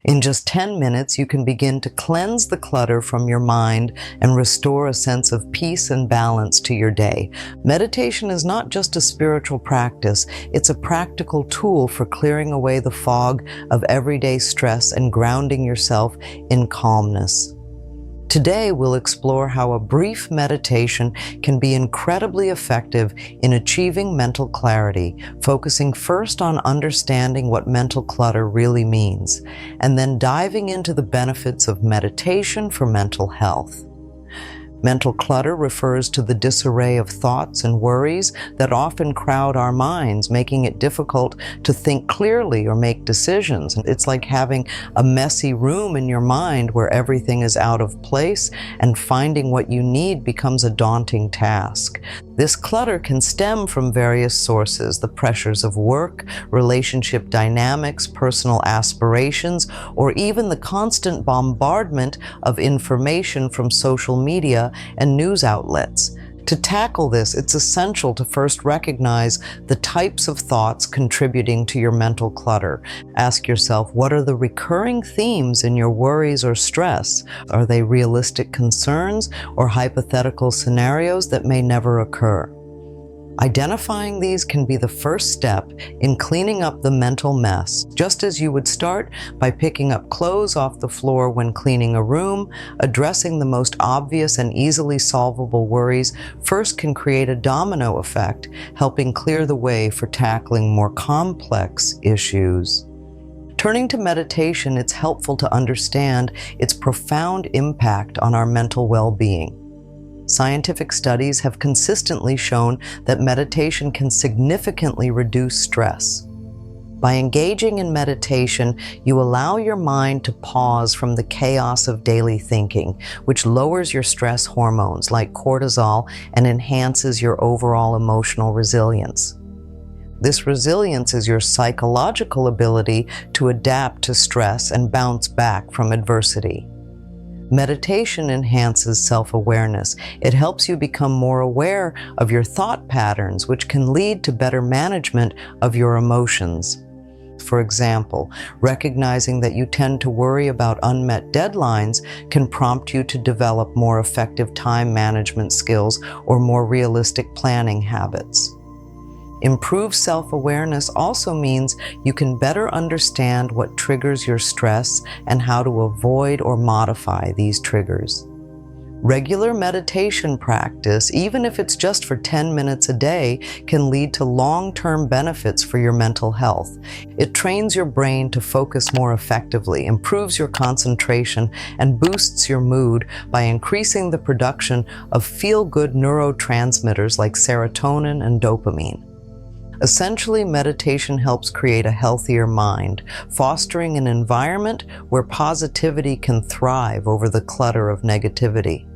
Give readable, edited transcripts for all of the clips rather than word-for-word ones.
In just 10 minutes, you can begin to cleanse the clutter from your mind and restore a sense of peace and balance to your day. Meditation is not just a spiritual practice, it's a practical tool for clearing away the fog of everyday stress and grounding yourself in calmness. Today, we'll explore how a brief meditation can be incredibly effective in achieving mental clarity, focusing first on understanding what mental clutter really means, and then diving into the benefits of meditation for mental health. Mental clutter refers to the disarray of thoughts and worries that often crowd our minds, making it difficult to think clearly or make decisions. It's like having a messy room in your mind where everything is out of place, and finding what you need becomes a daunting task. This clutter can stem from various sources: the pressures of work, relationship dynamics, personal aspirations, or even the constant bombardment of information from social media and news outlets. To tackle this, it's essential to first recognize the types of thoughts contributing to your mental clutter. Ask yourself, what are the recurring themes in your worries or stress? Are they realistic concerns or hypothetical scenarios that may never occur? Identifying these can be the first step in cleaning up the mental mess. Just as you would start by picking up clothes off the floor when cleaning a room, addressing the most obvious and easily solvable worries first can create a domino effect, helping clear the way for tackling more complex issues. Turning to meditation, it's helpful to understand its profound impact on our mental well-being. Scientific studies have consistently shown that meditation can significantly reduce stress. By engaging in meditation, you allow your mind to pause from the chaos of daily thinking, which lowers your stress hormones like cortisol and enhances your overall emotional resilience. This resilience is your psychological ability to adapt to stress and bounce back from adversity. Meditation enhances self-awareness. It helps you become more aware of your thought patterns, which can lead to better management of your emotions. For example, recognizing that you tend to worry about unmet deadlines can prompt you to develop more effective time management skills or more realistic planning habits. Improved self-awareness also means you can better understand what triggers your stress and how to avoid or modify these triggers. Regular meditation practice, even if it's just for 10 minutes a day, can lead to long-term benefits for your mental health. It trains your brain to focus more effectively, improves your concentration, and boosts your mood by increasing the production of feel-good neurotransmitters like serotonin and dopamine. Essentially, meditation helps create a healthier mind, fostering an environment where positivity can thrive over the clutter of negativity.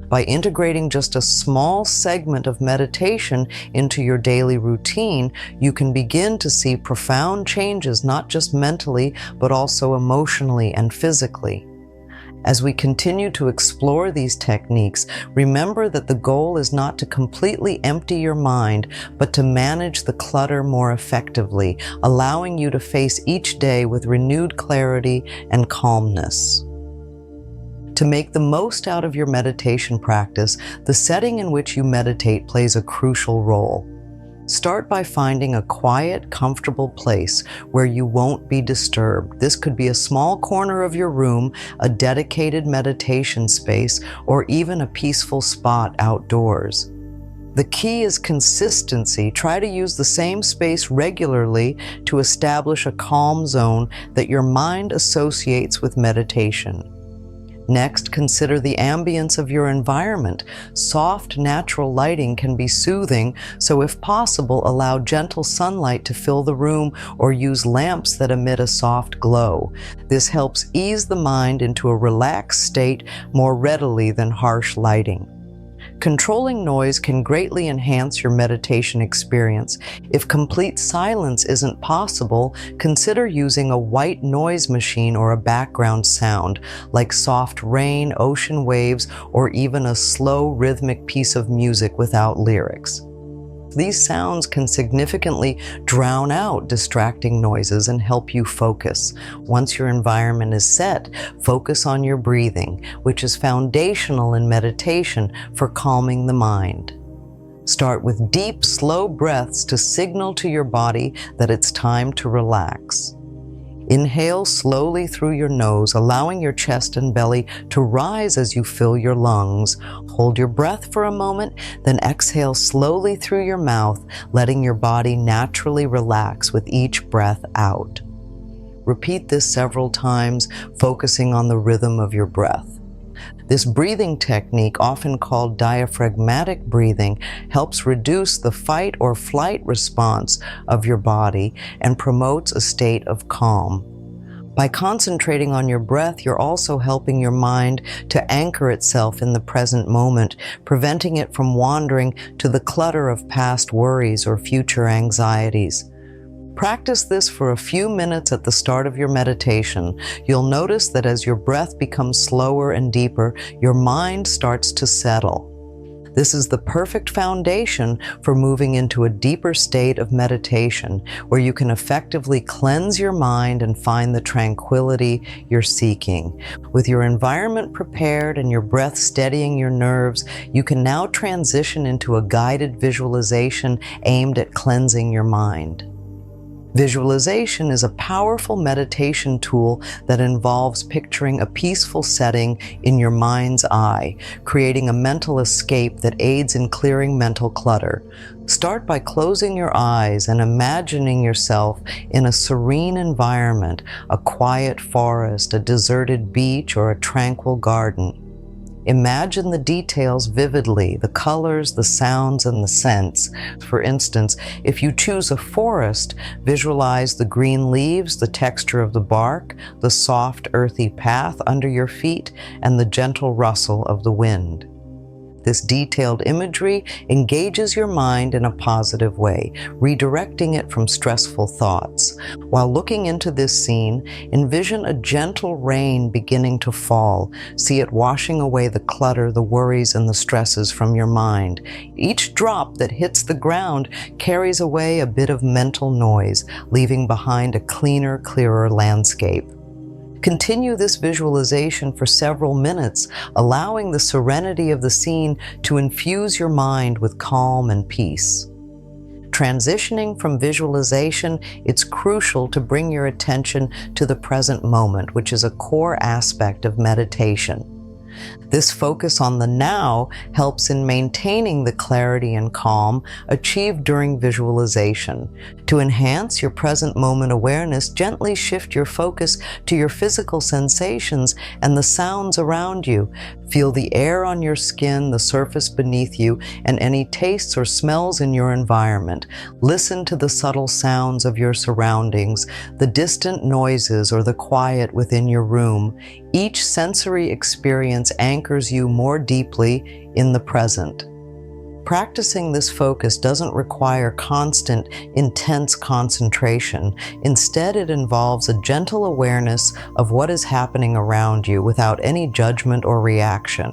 By integrating just a small segment of meditation into your daily routine, you can begin to see profound changes not just mentally, but also emotionally and physically. As we continue to explore these techniques, remember that the goal is not to completely empty your mind, but to manage the clutter more effectively, allowing you to face each day with renewed clarity and calmness. To make the most out of your meditation practice, the setting in which you meditate plays a crucial role. Start by finding a quiet, comfortable place where you won't be disturbed. This could be a small corner of your room, a dedicated meditation space, or even a peaceful spot outdoors. The key is consistency. Try to use the same space regularly to establish a calm zone that your mind associates with meditation. Next, consider the ambience of your environment. Soft, natural lighting can be soothing, so if possible, allow gentle sunlight to fill the room or use lamps that emit a soft glow. This helps ease the mind into a relaxed state more readily than harsh lighting. Controlling noise can greatly enhance your meditation experience. If complete silence isn't possible, consider using a white noise machine or a background sound, like soft rain, ocean waves, or even a slow, rhythmic piece of music without lyrics. These sounds can significantly drown out distracting noises and help you focus. Once your environment is set, focus on your breathing, which is foundational in meditation for calming the mind. Start with deep, slow breaths to signal to your body that it's time to relax. Inhale slowly through your nose, allowing your chest and belly to rise as you fill your lungs. Hold your breath for a moment, then exhale slowly through your mouth, letting your body naturally relax with each breath out. Repeat this several times, focusing on the rhythm of your breath. This breathing technique, often called diaphragmatic breathing, helps reduce the fight or flight response of your body and promotes a state of calm. By concentrating on your breath, you're also helping your mind to anchor itself in the present moment, preventing it from wandering to the clutter of past worries or future anxieties. Practice this for a few minutes at the start of your meditation. You'll notice that as your breath becomes slower and deeper, your mind starts to settle. This is the perfect foundation for moving into a deeper state of meditation, where you can effectively cleanse your mind and find the tranquility you're seeking. With your environment prepared and your breath steadying your nerves, you can now transition into a guided visualization aimed at cleansing your mind. Visualization is a powerful meditation tool that involves picturing a peaceful setting in your mind's eye, creating a mental escape that aids in clearing mental clutter. Start by closing your eyes and imagining yourself in a serene environment, a quiet forest, a deserted beach, or a tranquil garden. Imagine the details vividly, the colors, the sounds, and the scents. For instance, if you choose a forest, visualize the green leaves, the texture of the bark, the soft, earthy path under your feet, and the gentle rustle of the wind. This detailed imagery engages your mind in a positive way, redirecting it from stressful thoughts. While looking into this scene, envision a gentle rain beginning to fall. See it washing away the clutter, the worries, and the stresses from your mind. Each drop that hits the ground carries away a bit of mental noise, leaving behind a cleaner, clearer landscape. Continue this visualization for several minutes, allowing the serenity of the scene to infuse your mind with calm and peace. Transitioning from visualization, it's crucial to bring your attention to the present moment, which is a core aspect of meditation. This focus on the now helps in maintaining the clarity and calm achieved during visualization. To enhance your present moment awareness, gently shift your focus to your physical sensations and the sounds around you. Feel the air on your skin, the surface beneath you, and any tastes or smells in your environment. Listen to the subtle sounds of your surroundings, the distant noises or the quiet within your room. Each sensory experience anchors you more deeply in the present. Practicing this focus doesn't require constant, intense concentration. Instead, it involves a gentle awareness of what is happening around you without any judgment or reaction.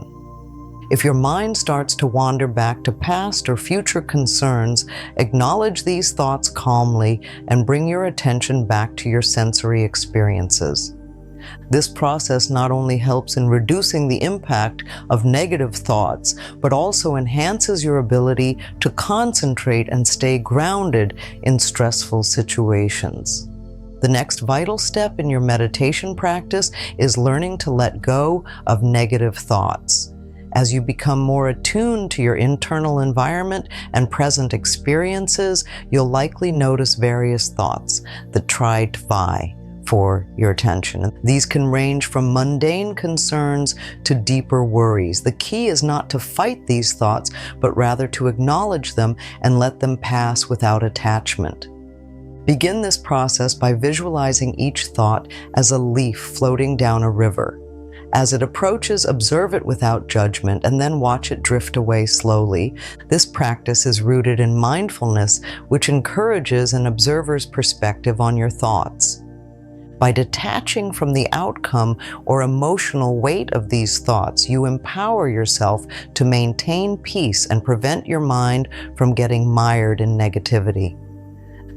If your mind starts to wander back to past or future concerns, acknowledge these thoughts calmly and bring your attention back to your sensory experiences. This process not only helps in reducing the impact of negative thoughts, but also enhances your ability to concentrate and stay grounded in stressful situations. The next vital step in your meditation practice is learning to let go of negative thoughts. As you become more attuned to your internal environment and present experiences, you'll likely notice various thoughts that try to vie for your attention. These can range from mundane concerns to deeper worries. The key is not to fight these thoughts, but rather to acknowledge them and let them pass without attachment. Begin this process by visualizing each thought as a leaf floating down a river. As it approaches, observe it without judgment and then watch it drift away slowly. This practice is rooted in mindfulness, which encourages an observer's perspective on your thoughts. By detaching from the outcome or emotional weight of these thoughts, you empower yourself to maintain peace and prevent your mind from getting mired in negativity.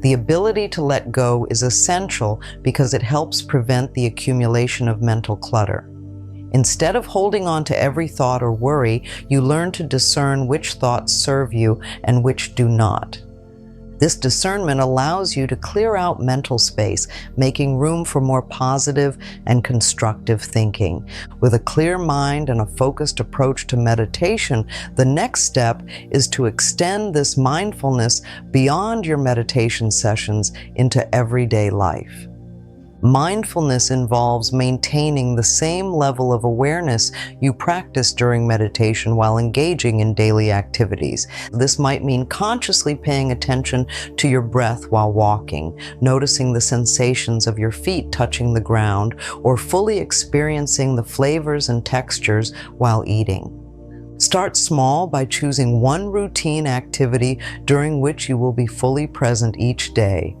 The ability to let go is essential because it helps prevent the accumulation of mental clutter. Instead of holding on to every thought or worry, you learn to discern which thoughts serve you and which do not. This discernment allows you to clear out mental space, making room for more positive and constructive thinking. With a clear mind and a focused approach to meditation, the next step is to extend this mindfulness beyond your meditation sessions into everyday life. Mindfulness involves maintaining the same level of awareness you practice during meditation while engaging in daily activities. This might mean consciously paying attention to your breath while walking, noticing the sensations of your feet touching the ground, or fully experiencing the flavors and textures while eating. Start small by choosing one routine activity during which you will be fully present each day.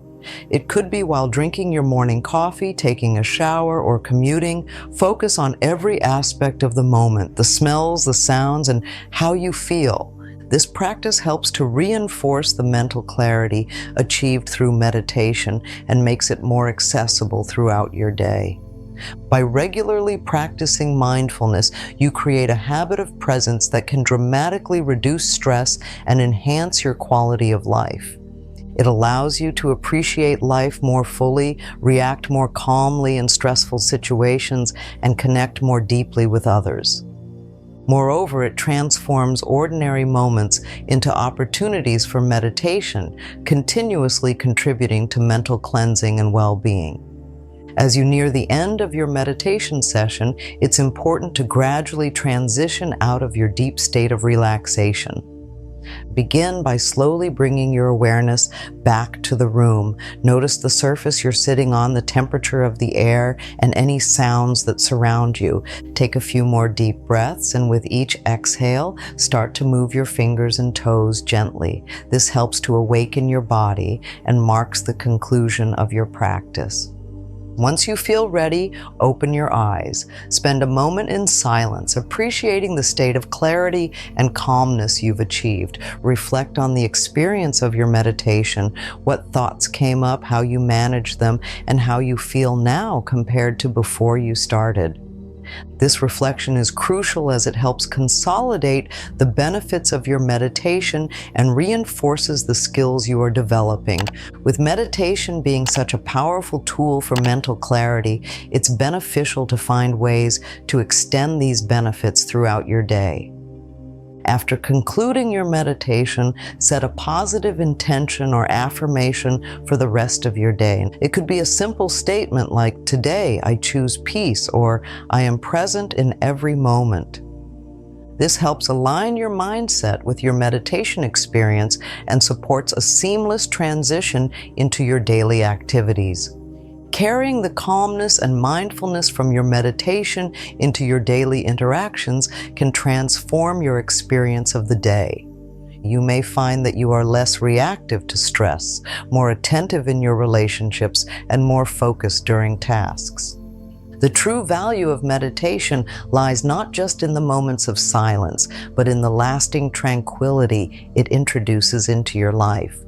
It could be while drinking your morning coffee, taking a shower, or commuting. Focus on every aspect of the moment, the smells, the sounds, and how you feel. This practice helps to reinforce the mental clarity achieved through meditation and makes it more accessible throughout your day. By regularly practicing mindfulness, you create a habit of presence that can dramatically reduce stress and enhance your quality of life. It allows you to appreciate life more fully, react more calmly in stressful situations, and connect more deeply with others. Moreover, it transforms ordinary moments into opportunities for meditation, continuously contributing to mental cleansing and well-being. As you near the end of your meditation session, it's important to gradually transition out of your deep state of relaxation. Begin by slowly bringing your awareness back to the room. Notice the surface you're sitting on, the temperature of the air, and any sounds that surround you. Take a few more deep breaths, and with each exhale, start to move your fingers and toes gently. This helps to awaken your body and marks the conclusion of your practice. Once you feel ready, open your eyes. Spend a moment in silence, appreciating the state of clarity and calmness you've achieved. Reflect on the experience of your meditation, what thoughts came up, how you managed them, and how you feel now compared to before you started. This reflection is crucial as it helps consolidate the benefits of your meditation and reinforces the skills you are developing. With meditation being such a powerful tool for mental clarity, it's beneficial to find ways to extend these benefits throughout your day. After concluding your meditation, set a positive intention or affirmation for the rest of your day. It could be a simple statement like, "Today I choose peace," or "I am present in every moment." This helps align your mindset with your meditation experience and supports a seamless transition into your daily activities. Carrying the calmness and mindfulness from your meditation into your daily interactions can transform your experience of the day. You may find that you are less reactive to stress, more attentive in your relationships, and more focused during tasks. The true value of meditation lies not just in the moments of silence, but in the lasting tranquility it introduces into your life.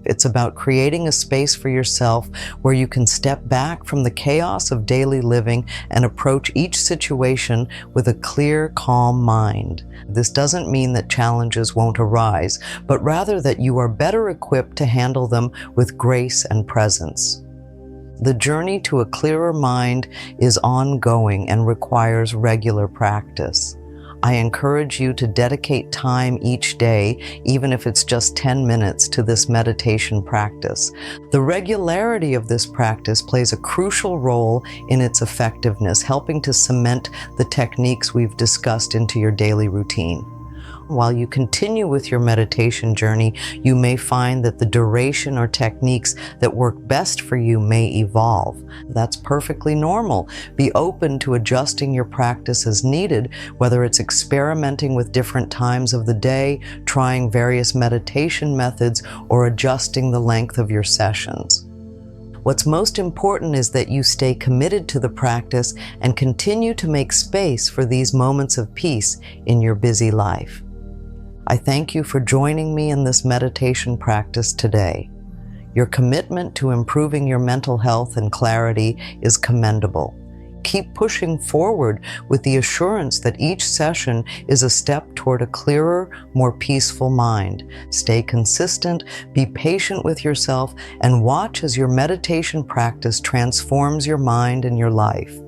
It's about creating a space for yourself where you can step back from the chaos of daily living and approach each situation with a clear, calm mind. This doesn't mean that challenges won't arise, but rather that you are better equipped to handle them with grace and presence. The journey to a clearer mind is ongoing and requires regular practice. I encourage you to dedicate time each day, even if it's just 10 minutes, to this meditation practice. The regularity of this practice plays a crucial role in its effectiveness, helping to cement the techniques we've discussed into your daily routine. While you continue with your meditation journey, you may find that the duration or techniques that work best for you may evolve. That's perfectly normal. Be open to adjusting your practice as needed, whether it's experimenting with different times of the day, trying various meditation methods, or adjusting the length of your sessions. What's most important is that you stay committed to the practice and continue to make space for these moments of peace in your busy life. I thank you for joining me in this meditation practice today. Your commitment to improving your mental health and clarity is commendable. Keep pushing forward with the assurance that each session is a step toward a clearer, more peaceful mind. Stay consistent, be patient with yourself, and watch as your meditation practice transforms your mind and your life.